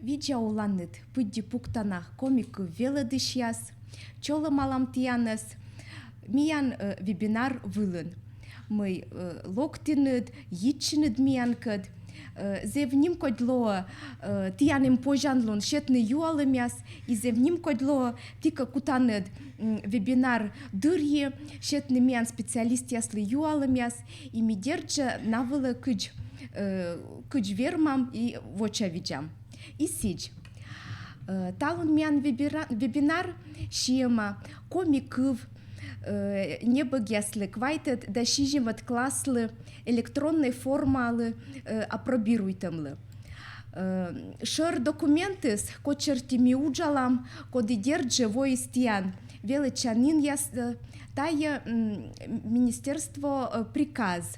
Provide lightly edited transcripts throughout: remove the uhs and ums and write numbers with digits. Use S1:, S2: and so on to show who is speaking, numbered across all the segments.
S1: Видео уланныт пыдди пуктана комику велыдышяс, чолы малам тиянас, миян вебинар вылын. Мы локтиныд, йитчиныд миянкыд, зевним кодло тияним пожанлон шетны юалымяс, и зевним кодло тика кутаныд вебинар дырье, шетны миян специалист яслы юалымяс, и мидерджа навылы кыдж вермам и воча виджам. И сидь. Талун миян вебинар шиема комикыв, небогяслы квайтет да шижимат класслы электронной формалы апробируйтамлы. Шер документыс кочерти миуджалам коды держи воистиян величанин яс тая министерство приказ.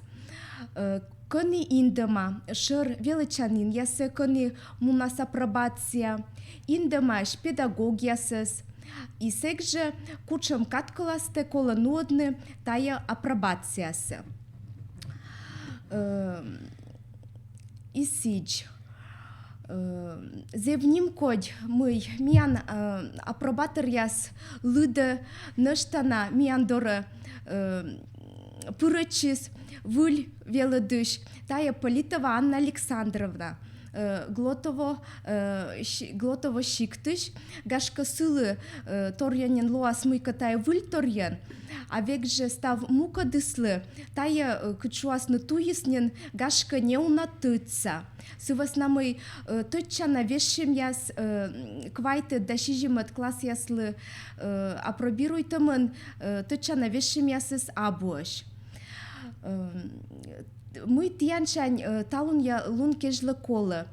S1: Кони индема шер величанин ясе кони мунас апробация индема ш педагогиясыз. И секже кучам каткаласте кола нудны тая апробациясы. И сидь. Зевним кодь мы миян апробатор яс лыды ныштана миян доры пырычис выль велыдыш тая Политова Анна Александровна. Глотово шиктыш, гашка сылы торянен лоас мыйка тая выль торян, а век же став мука дыслы, тая кычуасны туеснен гашка не унатыца. Сывас намый тычана вешшим яс квайты дашижимат класс яслы апробируйтамын тычана вешшим ясыс абуаш. Мы тянчань талун я лун кежлы колы.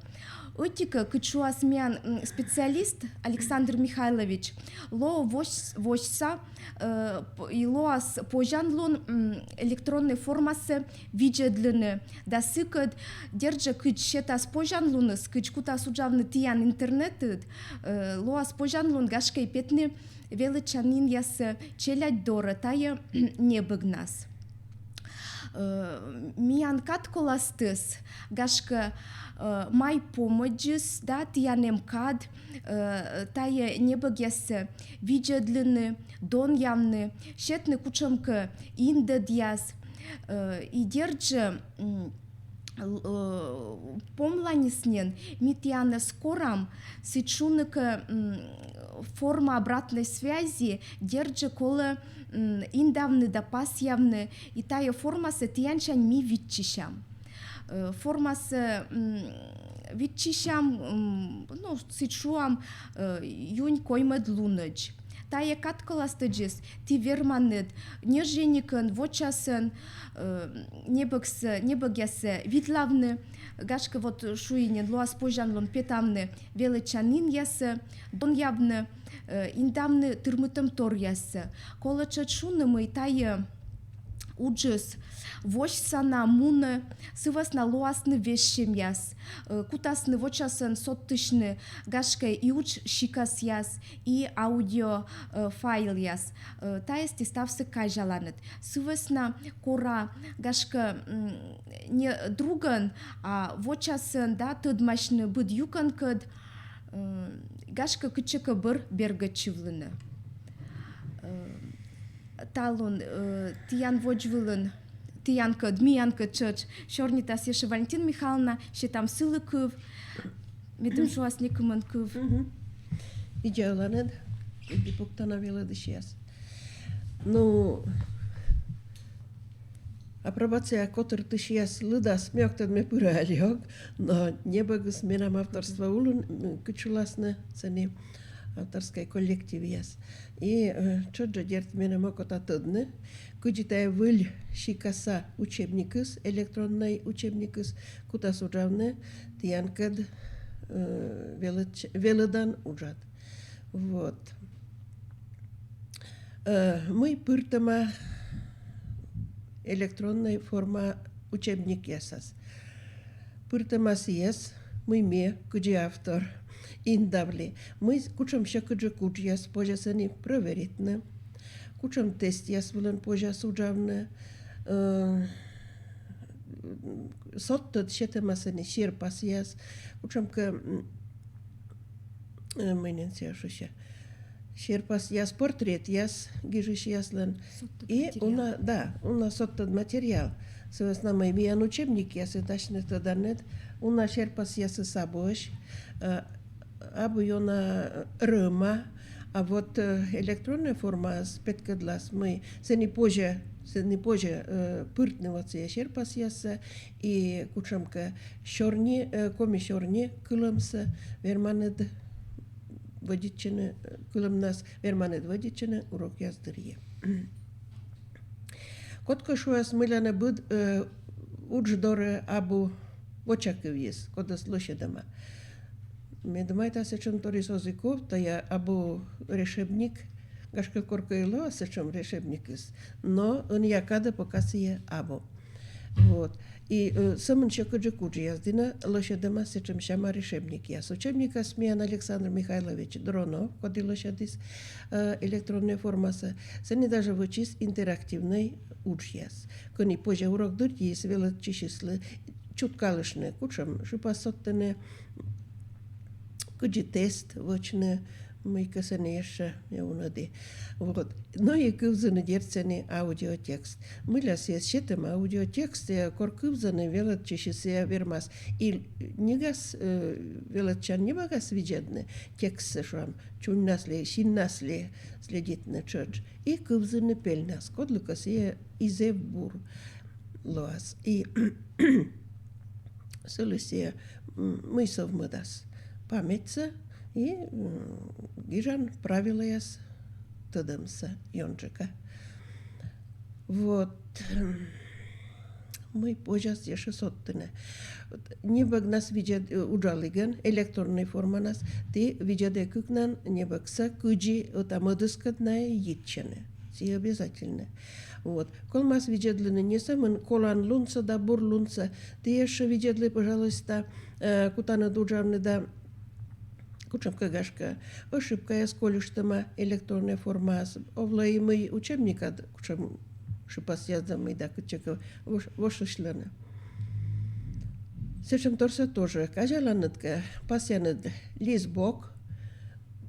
S1: Отика кычуас миян специалист Александр Михайлович ло вошса и лоас пожан лун электронной формасы виджедлыны да сыкыд держа кыч шетас пожан луныс кыч кутас уджавны тиян интернетыд лоас пожан лун гашкай петны величанин ясы челядь дора тая не быгнас. Миян катколастыс гашка май помоджис да тиянем кад тая небогясы виджедлыны дон явны шетны кучамка индадьяс и держи помланиснен митяна скорам сычуныка форма обратной связи держи кола индавны да пас явны и тая форма се тянчань ми витчищам. Форма се витчищам, ну, сычуам юнь коймед луныч. Тая каткаластыджис, ти верманет, неженикын, вочасын, небогясы, витлавны, гашка вот шуинен, луас пожанлон петамны, величанин ясы, дон явны, индамны тырмытым тор ясы. Кола чачуны мы тая уджис, воч сана муны, сывасна луасны вещем яс, кутасны вочасын соттышны, гашка и уч шикас яс, и аудио файл яс. Таясти ставсы кайжаланет. Сывасна кора гашка не друган, а вочасын да тыдмашны быд юкан кыд, гашка кычыка бір бергачывлыны. Талон тиян воджвылын, тиянка дмиянка чыч, шорнитас еши Валентина Михайловна, ще там сылы кыв, медым шуас некымын кыв.
S2: Идеаланед, дипуктана велыды шияс. Ну, апробация котыр тышияс лыдас мёктад ме пыралиок, но небагыс менам авторство улын кычуласны цени авторской коллектив яс. И чоджа дерт менам окота тыдны, кыджитая выль шикаса учебникыс, электронный учебникыс, кутас уджавны, тиянкад велыдан уджат. Вот. Мы пыртама электронная форма учебник ясас. Пыртамас яс, мы ме, кыджи автор, индавли. Мы кучам ща кыджи куч яс, пожасани проверитны. Кучам тест яс вылын пожас уджавны. sottad shetemaseni sherpas jas, kučamka мыненсе шуще. Sherpas jas portret jas, гижиш яслен. И уна соттад материал. С нами миан учебник ясы тачны таданет. Уна Sherpas ясы сабош. Абу йона рыма. А вот электронная форма с петкадлас мы се не позже пыртнываться я Sherpas яса и кучамка шорни, коми шорни кылымса верманед водичины кылымнас верманед водичины урок яздырье. Котко шуас мыляна буд удждоре абу вочаковис, кода слушадама. Медмайта сечем торис озиков, та я абу решебник, гашка коркойло сечем решебникис, но он якада покасия абу. Вот. И самын чекуджи куджи яздина лошадама сечем шама решебник яс. Учебника смеян Александр Михайлович Дронов, коди лошадис электронная формаса, сени даже вычис интерактивный уч яс. Кони позже урок дурти, если вело чишислы, чуткалышны, кучам, шипасоттене, куджи тест, вочне, мы касанеша, я унади. Вот. Но и кывзаны дерцени аудиотекст. Мы ля сетем аудиотекст, я коркывзаны велат чишися вермас. И нигас велат чан не багас виджедны текст шам, чун насли, син насли следит на чордж. И кывзаны пельнас, кодлукас я изевбур лоас. И солюсия мы совмадас. Памятца и гижан правила яс тадамса йончика. Вот. Мы позже еще соттыны. Не баг нас видят уджалиген, электронной форма нас, ты видят кукнан не багса, куджи отамадыскадная итчены. Все обязательно. Вот. Кол нас видят не самын колан лунца да бур лунца, ты еще видят ли, пожалуйста, кутана дуджавны да кучамка гашка, ошибка я сколюштама электронная форма, овлай мы учебника, кучам шипас яздам да кучака вошушлана. Сечем торса тоже, кажаланатка, пасянад лизбок,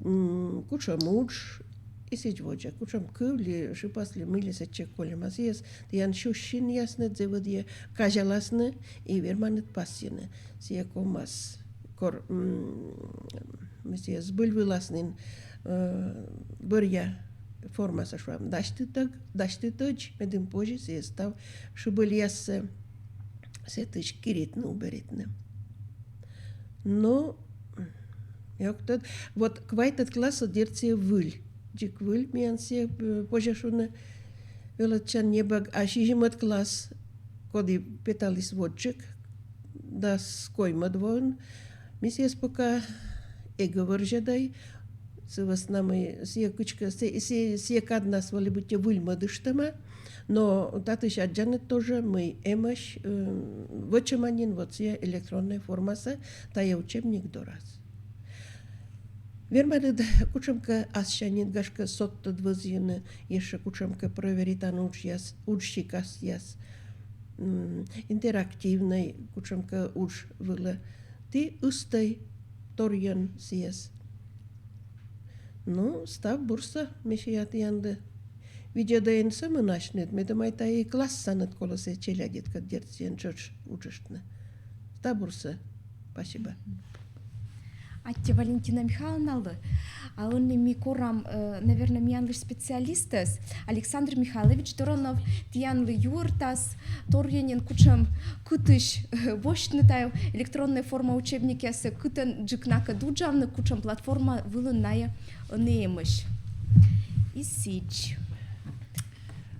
S2: кучам уч, и сечводжа, кучам кывли, шипас ли мыли сече колемас ес, тиян шушин яснет зеводье, кажаласны и верманет пасяны, сия комас. Кор месье сбыльвыласнин бырья форма сашвам даштытыч медым позже се став шыбыльясы сетыч киритны уберитны. Но яктад вот квайтат класса дерция выль джик выль миансе позже шуны велатчан небаг ашижимат класс коди петалис водчик да скойма двоен. Мисс пока эго вържадай, с вас нами сия кучка, сия кадна свали будьте выльмадыштама, но татыш аджанет тоже мы эмаш вочеманин вот сия электронная формаса, тая учебник до раз. Вермаред кучамка асчанин гашка сотта двазины, еще кучамка проверитан учикас яс, интерактивный кучамка уч вылы. Ты устай торьян сиес. Ну, став бурса, мешият янды. Видеодаен самы начнет, медамайта и класс санат колосе челядит, как дерцен чоч учештна. Став бурса. Спасибо.
S1: Атте Валентина Михайловна, а он ми корам, наверное, мианлыш специалистес, Александр Михайлович Доронов, тиянлы юртас, торьянин кучам кытыш, вощнытаю, электронная форма учебники, кытен джикнака дуджавны, кучам платформа вылынная неемыш. И сич.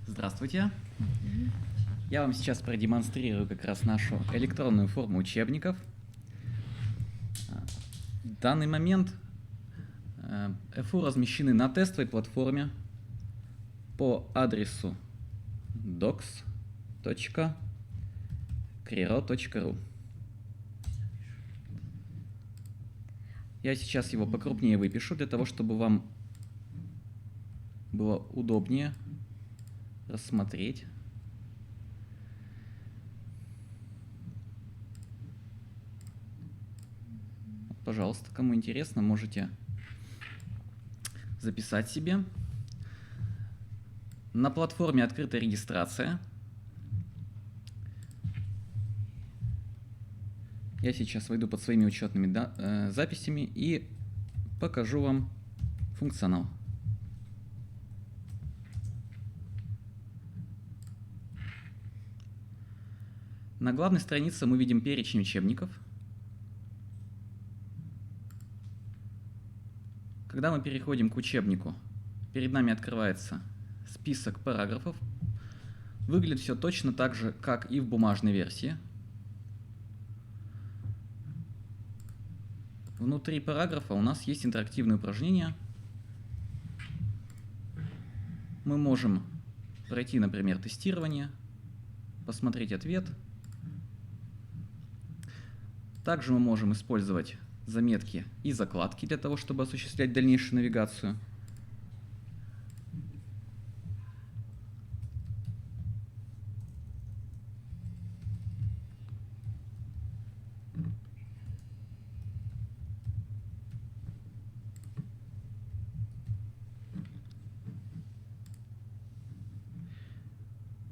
S3: Здравствуйте. Я вам сейчас продемонстрирую как раз нашу электронную форму учебников. В данный момент ФУ размещены на тестовой платформе по адресу docs.crero.ru. Я сейчас его покрупнее выпишу, для того, чтобы вам было удобнее рассмотреть. Пожалуйста, кому интересно, можете записать себе. На платформе открыта регистрация. Я сейчас войду под своими учетными записями и покажу вам функционал. На главной странице мы видим перечень учебников. Когда мы переходим к учебнику, перед нами открывается список параграфов. Выглядит все точно так же, как и в бумажной версии. Внутри параграфа у нас есть интерактивные упражнения. Мы можем пройти, например, тестирование, посмотреть ответ. Также мы можем использовать заметки и закладки для того, чтобы осуществлять дальнейшую навигацию.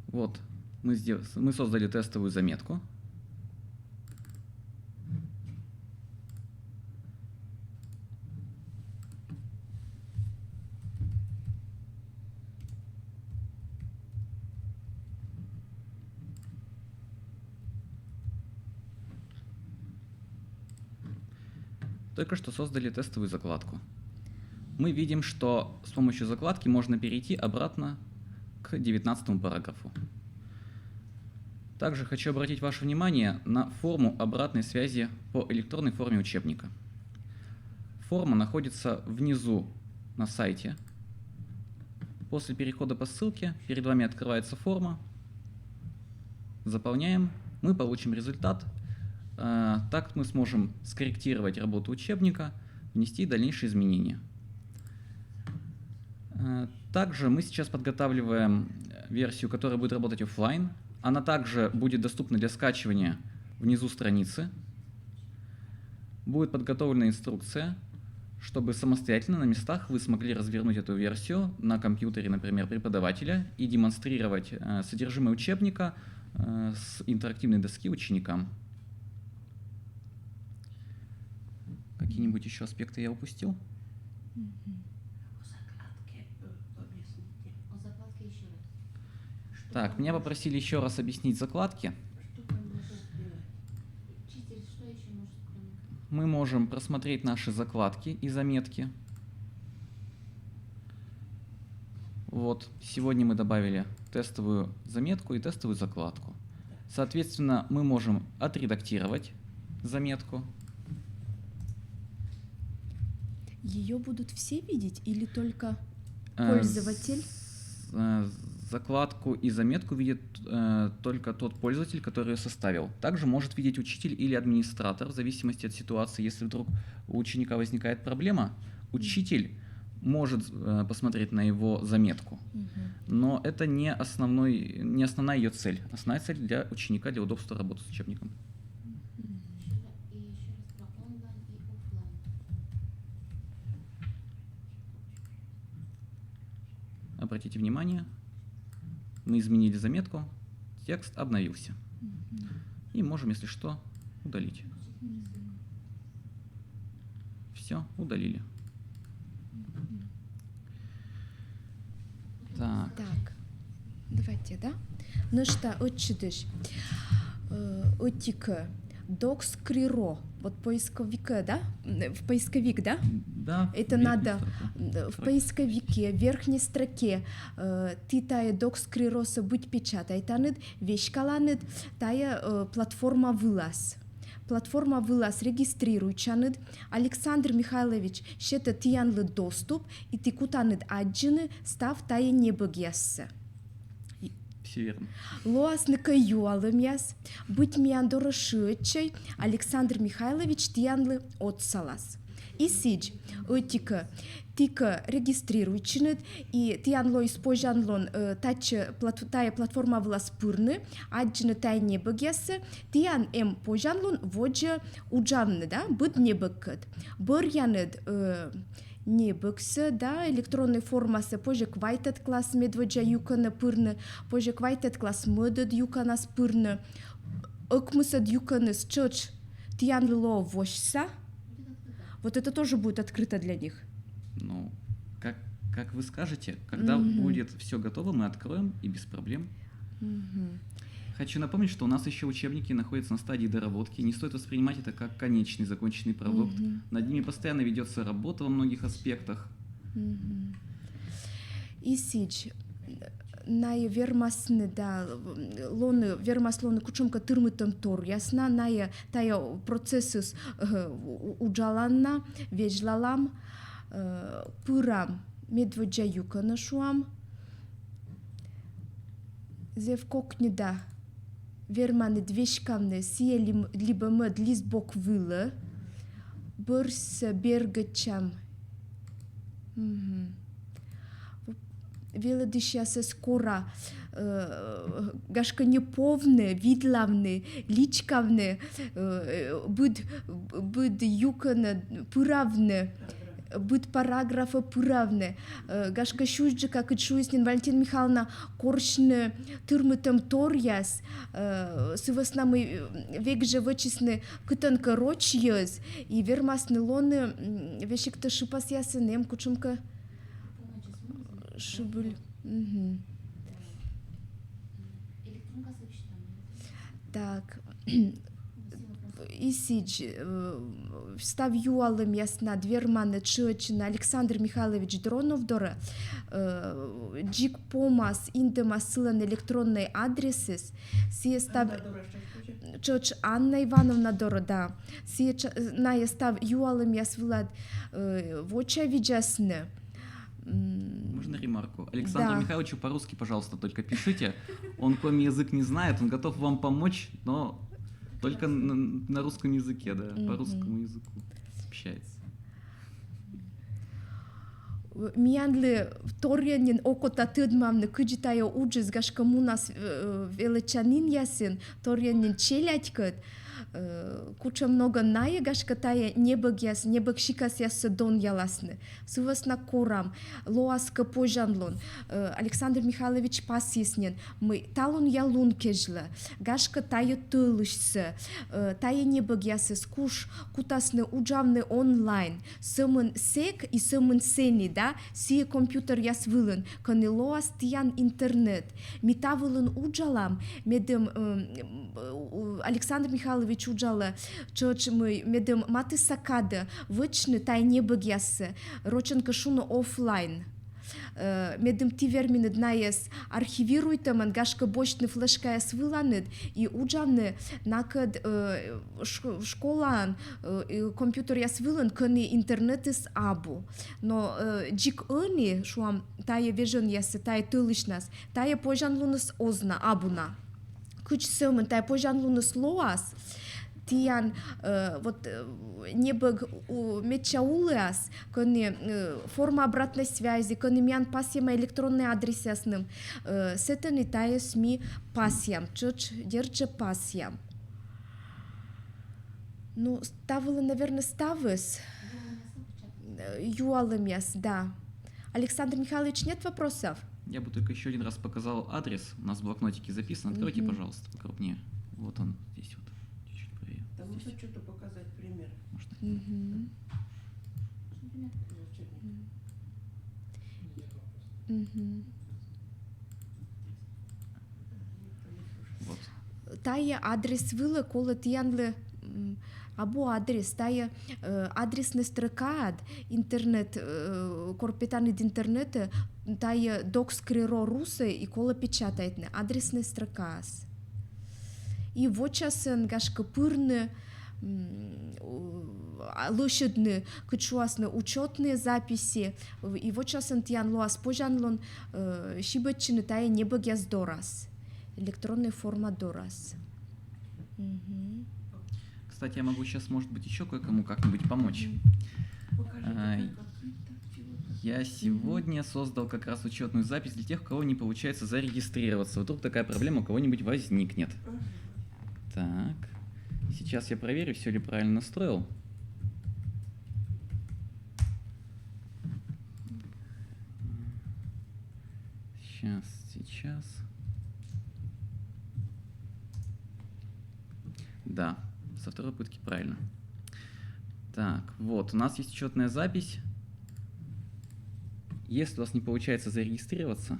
S3: Вот, мы создали тестовую заметку. Только что создали тестовую закладку. Мы видим, что с помощью закладки можно перейти обратно к 19 параграфу. Также хочу обратить ваше внимание на форму обратной связи по электронной форме учебника. Форма находится внизу на сайте. После перехода по ссылке перед вами открывается форма. Заполняем, мы получим результат. Так мы сможем скорректировать работу учебника, внести дальнейшие изменения. Также мы сейчас подготавливаем версию, которая будет работать офлайн. Она также будет доступна для скачивания внизу страницы. Будет подготовлена инструкция, чтобы самостоятельно на местах вы смогли развернуть эту версию на компьютере, например, преподавателя и демонстрировать содержимое учебника с интерактивной доски ученикам. Какие-нибудь еще аспекты я упустил? Так, меня попросили еще раз объяснить закладки. Мы можем просмотреть наши закладки и заметки. Вот, сегодня мы добавили тестовую заметку и тестовую закладку. Соответственно, мы можем отредактировать заметку.
S1: Ее будут все видеть или только пользователь?
S3: Закладку и заметку видит только тот пользователь, который ее составил. Также может видеть учитель или администратор, в зависимости от ситуации. Если вдруг у ученика возникает проблема, учитель может посмотреть на его заметку. Но это не основная ее цель. Основная цель для ученика, для удобства работы с учебником. Обратите внимание, мы изменили заметку, текст обновился. И можем, если что, удалить. Все, удалили. Так.
S1: Так, давайте, да? Ну что, отчитыш. Отик, докс криро. Вот поисковика, да? В поисковик, да?
S3: Да.
S1: Это надо в поисковике, в верхней строке ты тая докс крироса быть печатайтанет, вешкаланет, тая платформа вылаз. Платформа вылаз регистрируйчанет. Александр Михайлович щета тиянлы доступ, и ты кутанет аджины став тая небогесса.
S3: Все верно.
S1: Лоасныка юалымяс, быть миандора шыотчай, Александр Михайлович тиянлы отсалас. И сидь, тика, регистрируйчинет, и тианло использанлон тая платформа влас пырны, аджины тай не богесы, тиан пожанлон воджа уджавны, да, быд не быккет. Бырянет не быксы, да, электронной формасы, позже квайтет класс медведжа юкана пырны, позже квайтет класс медвед юкана спырны, ыкмысад юканы с чоч тианло вошса. Вот это тоже будет открыто для них.
S3: Ну, как вы скажете, когда будет все готово, мы откроем и без проблем. Хочу напомнить, что у нас еще учебники находятся на стадии доработки. Не стоит воспринимать это как конечный, законченный продукт. Над ними постоянно ведется работа во многих аспектах.
S1: И сич, ная вермасны, да, лоны, вермаслоны кучумка тырмытым тор, ясна, ная тая процессус уджаланна, вежлалам, пырам, медведжа юкана шуам, зевкокни да, верманы двешкамны, сие либо мед лизбок вылы, бырс бергачам. Wiele dzisiaj skóra, gaszka nieповny, widlawny, liczkawny, byd jukany, pyrawny, byd paragrafy pyrawny, gaszka siódźka, kyczujesnin Валентина Михайловна, коршny, тырмытым торяс, сываснамы векже вычисны кытанка роч ез, и вермасны лоны, вешик-то шипас ясынем, кучумка Шубуль. Так. И сидж. Встав юалым ясна дверманы чычина Александр Михайлович Дронов дора. Джик помас индема ссылан электронный адресис. Сие став... Чоч Анна Ивановна дора, да. Сие на став юалым яс влад воча видясны.
S3: Можно ремарку? Александру
S1: Да.
S3: Михайловичу по-русски, пожалуйста, только пишите. Он коми язык не знает, он готов вам помочь, но только на русском языке, да, по русскому языку общается.
S1: Мианли вторянин окота тыдмамны кыджитая уджис гашкамунас величанин ясин, торянин челядькат, куча много ная гашкатая небыгяс, небыгшикас ясы дон яласны. Сывас на корам, лоаска пожанлон, Александр Михайлович пасиснен, мы талон ялун кежлы, гашка тая тылышсы, тая небыгясы скуш, кутасны уджавны онлайн, сымын сек и сымын сени, да, сие компьютер яс вылын, каны лоас тиян интернет, мета вылын уджалам, медем Александр Михайлович уджала, чоч мы медем маты сакады, вычны тай небыгясы, роченка шуну офлайн. Медем ти вермины днаес архивируйте ман гашка бочны флешкаяс выланет и уджавны накад школан компьютер яс вылан кыны интернетис абу. Но джик ыни шуам тая вежен ясы тая тылышнас, тая пожанлунас озна абуна. Кыч сымын тай пожанлунас лоас, тиян вот небыг мечаулыас, кони форма обратной связи, кони мян пасьяма электронный адрес ясным, сетани тая СМИ пасьям, чоч держа пасьям. Ну, ставила, наверное, ставыс. Юалым яс, да. Александр Михайлович, нет вопросов?
S3: Я бы только еще один раз показал адрес. У нас в блокнотике записан. Откройте, пожалуйста, покрупнее. Вот он, здесь вот. Чуть-чуть правее.
S2: Там
S3: Здесь.
S2: что-то показать пример.
S3: Можно? Вот.
S1: Тая адрес вила, коли тіянли або адрес, тая адресна строка інтернет, корпітаний інтернет, тая докскриро руси і коли печатаєтне, адресна строка. І вочасен гашка пырны, лошадны, кычуасны учетные записи, и вочасен тиян луас пожанлон шибачины тая небогяз дорас. Электронная форма дорас.
S3: Кстати, я могу сейчас, может быть, еще кое-кому как-нибудь помочь. Я сегодня создал как раз учетную запись для тех, у кого не получается зарегистрироваться. Вдруг такая проблема у кого-нибудь возникнет. Так, сейчас я проверю, все ли правильно настроил. Сейчас. Да, со второй попытки правильно. Так, вот, у нас есть учетная запись. Если у вас не получается зарегистрироваться,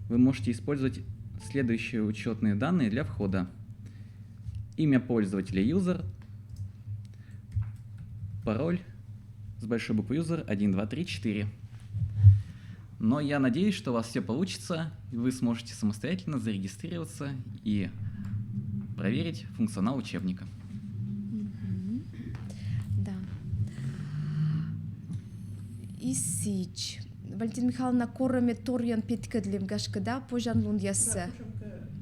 S3: вы можете использовать следующие учетные данные для входа. Имя пользователя user, пароль с большой буквы user 1, 2, 3, 4. Но я надеюсь, что у вас все получится, и вы сможете самостоятельно зарегистрироваться и проверить функционал учебника.
S1: Да. И сич. Валентина Михайловна, короме торьян петкадлим гашкада, пожан лун яссе.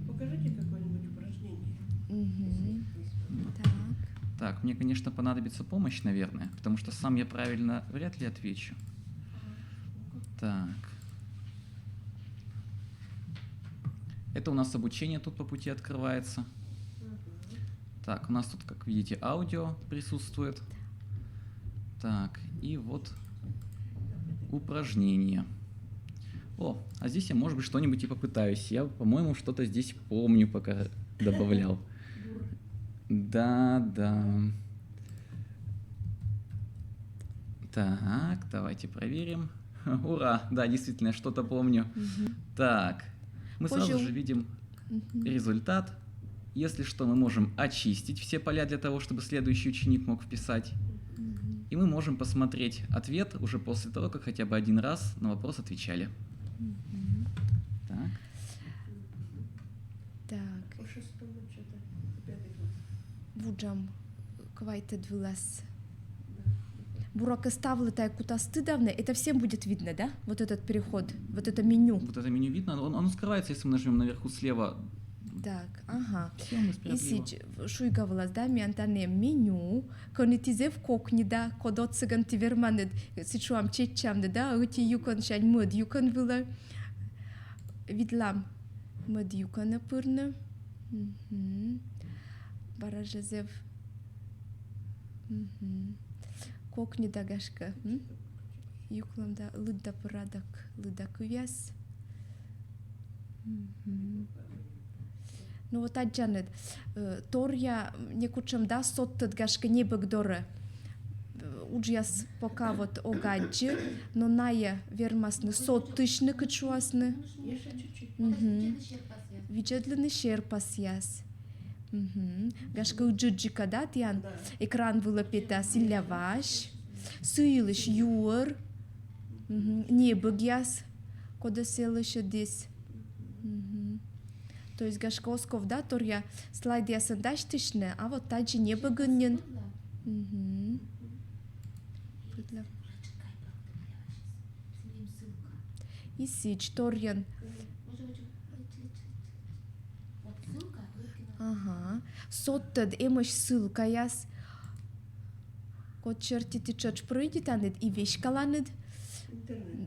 S2: Покажите какое-нибудь упражнение.
S1: Так.
S3: Так, мне, конечно, понадобится помощь, наверное, потому что сам я правильно вряд ли отвечу. Так. Это у нас обучение тут по пути открывается. Так, у нас тут, как видите, аудио присутствует. Так, и вот упражнение. О, а здесь я, может быть, что-нибудь и попытаюсь. Я, по-моему, что-то здесь помню, пока добавлял. Да. Так, давайте проверим. Ура! Да, действительно, я что-то помню. Так, мы сразу же видим результат. Если что, мы можем очистить все поля для того, чтобы следующий ученик мог вписать. И мы можем посмотреть ответ уже после того, как хотя бы один раз на вопрос отвечали. Так.
S1: Так.
S2: По шестому что-то. Пятый класс.
S1: Вуджам квайте двилас. Бурака ставлы куда стыдавно, это всем будет видно, да? Вот этот переход, вот это меню.
S3: Вот это меню видно, оно скрывается, если мы нажмем наверху слева.
S1: Так, ага.
S3: Всё, мы
S1: И
S3: спрятали его.
S1: шуйгавлас, да, миантане меню, конетизев кокни, да, кодот цыган тиверманед, сичуам чечамне, да, ути юкон шань мод юкон вила, видлам мод юкон апырны, баражезев, кокни да гашка, юклам да, лыдда пырадак, лыдда кувяс. Ну вот аджанет, торя не кучам да соттет гашка не багдоре. Уджяс пока вот огаджи, но ная вермасны соттышны кычуасны.
S2: Еще чуть-чуть.
S1: Виджедлины шерпас яс. Гашка уджуджика да тян.
S2: Да.
S1: Экран вылапета силяваш. Сыйлыш юр. Не быгяс. Кода селыш дис. То есть гашкосков, да, торя слайд ясын даштышны, а вот таджи не быгыннен. И сич торьян. Ага. Соттед эмыш ссылка яс. Код чертити чоч пройдитанет и вещь каланет.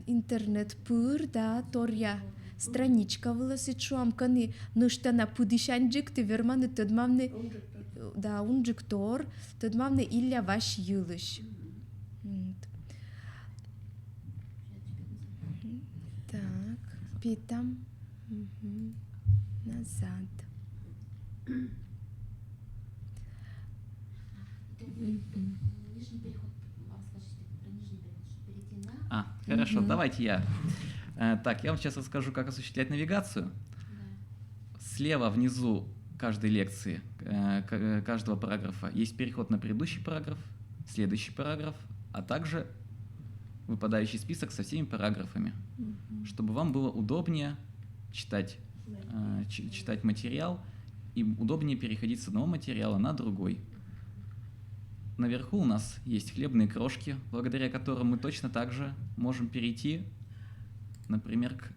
S1: Интернет пыр, да, торья. Страничка выласычуам каны нуштана пудишанджик ты верманы тедмамны да унджиктор тедмамны илля ваш юлыш. Так, питам назад.
S4: Нижний переход, скажите про нижний переход, что перейти на...
S3: Хорошо, давайте я. Так, я вам сейчас расскажу, как осуществлять навигацию.
S4: Да.
S3: Слева внизу каждой лекции, каждого параграфа есть переход на предыдущий параграф, следующий параграф, а также выпадающий список со всеми параграфами, чтобы вам было удобнее читать материал и удобнее переходить с одного материала на другой. Наверху у нас есть хлебные крошки, благодаря которым мы точно так же можем перейти, например, к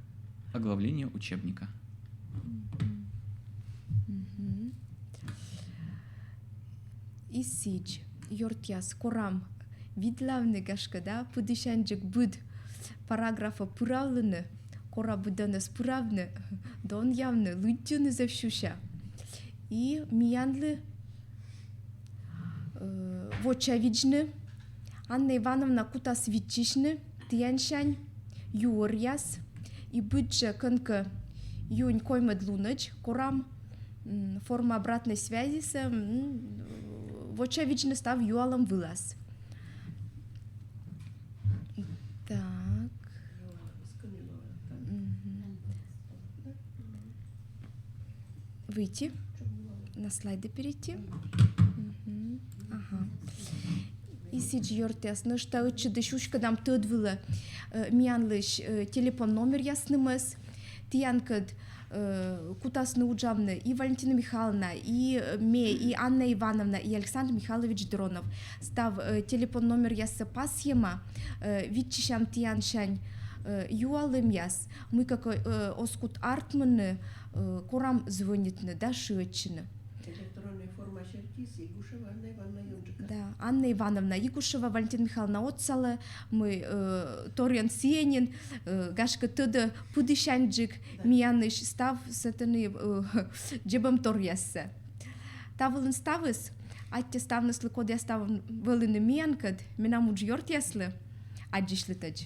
S3: оглавлению учебника.
S1: И сич. йортяс корам видлавны гашка, да, пудышанчик буд параграфа пуравлыны, кора буданы спуравны, дон явны, лудюны завщуща. И миянлы вочавичны, Анна Ивановна кутас вичишны, тяншань, юрьяс, и быджа конка юнь коймед луныч, корам форма обратной связи с вочавичны став юалом вылаз. Так. Выйти. На слайды перейти. Ага. И сейчас ясно, что учи дышушка нам тот вила мианлыш телефон номер яснымыз. Тиянкад кутасны уджавны и Валентина Михайловна, и и Анна Ивановна, и Александр Михайлович Дронов. Став телефон номер ясы пасьема, витчишам тияншань юалым яс. Мы как оскут артманы корам звонитны, да, шиотчины.
S2: Электронная форма Шертис, Игушева, Анна Ивановна Юнджика.
S1: Да, Анна Ивановна Якушева, Валентина Михайловна Отсала, мы Торян Сиенин, Гашка Тыда Пудышанджик, Мияныш став сатаны джебам Торясса. Тавылын ставыс, атте ставны слыкод я ставын вылыны миянкад, минамудж йорт яслы, аджишлы тадж.